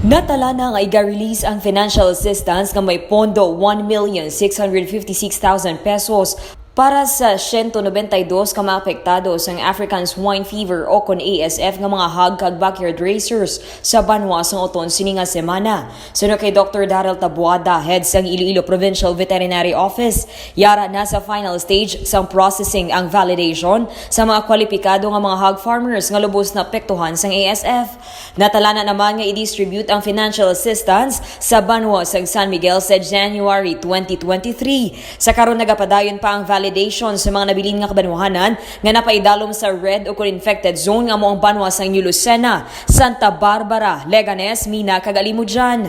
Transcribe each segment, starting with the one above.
Natala na nga iga-release ang financial assistance nga may pondo 1,656,000 pesos para sa 192 ka mga apektado sa African Swine Fever o kon ASF nga mga hog kag backyard racers sa Banwa sa uton sini nga semana. Sunod kay Dr. Daryl Tabuada, head sang Iloilo Provincial Veterinary Office, yara na sa final stage sang processing ang validation sa mga kwalipikado nga mga hog farmers nga lubos na apektuhan sang ASF. Natala na naman nga i-distribute ang financial assistance sa Banwa sa San Miguel sa January 2023. Sa karon nagapadayon pa ang validation sa mga nabilin nga kabanwahanan nga napaidalom sa red o infected zone nga mo ang Banwa sa New Lucena, Santa Barbara, Leganes, Mina kag Alimujan.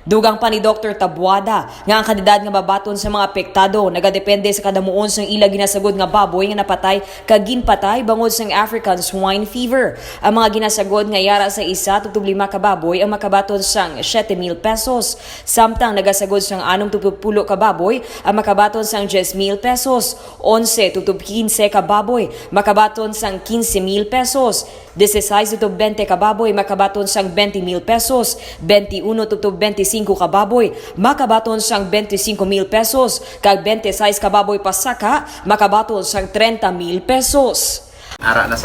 Dugang pa ni Dr. Tabuada nga ang kandidat nga babaton sa mga apektado nagadepende sa kadamuon sa ila ginasagod nga baboy nga napatay kag ginpatay bangod sa African Swine Fever. Ang mga ginasagod nga yara sa 1-5 ka baboy ang makabaton sang 7,000 pesos. Samtang nagasagod sang 6-10 ka baboy ang makabaton sang 10,000 pesos. 11-15 ka baboy makabaton sang 15,000 pesos. 16-20 ka baboy makabaton sang 20,000 pesos. 21-25 ka baboy makabaton sang 25,000 pesos. Kag 26 ka baboy pasaka makabaton sang 30,000 pesos. Ara na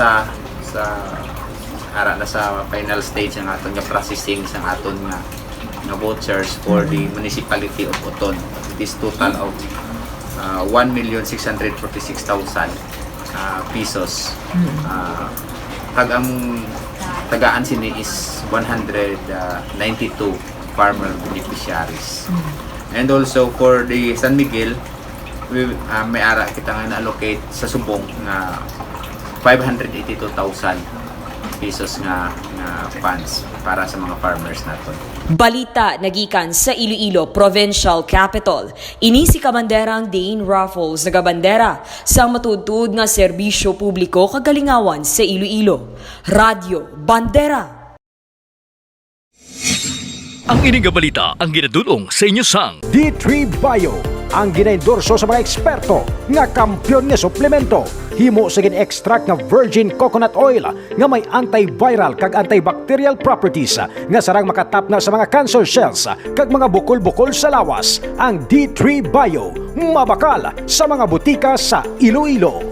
sa final stage ng aton nga processing sang aton nga vouchers for the municipality of Uton. It is total of 1,646,000 pesos. Kag ang tagaan sini is 192 farmer beneficiaries. And also for the San Miguel, may ara kita nga na-allocate sa subong na 582,000 pesos nga funds para sa mga farmers naton. Balita nagikan sa Iloilo Provincial Capital. Ini si Kabanderang Dane Raffles nagabandera sa matudtud nga serbisyo publiko kagalingawan sa Iloilo. Radyo Bandera. Ang ining balita ang ginadulong sa inyo sang D3 Bio ang ginaendorso sa mga eksperto nga kampyon nga suplemento. Himo sa gin-extract nga virgin coconut oil nga may antiviral kag antibacterial properties nga sarang makatapna sa mga cancer cells kag mga bukol-bukol sa lawas. Ang D3 Bio mabakal sa mga butika sa Iloilo.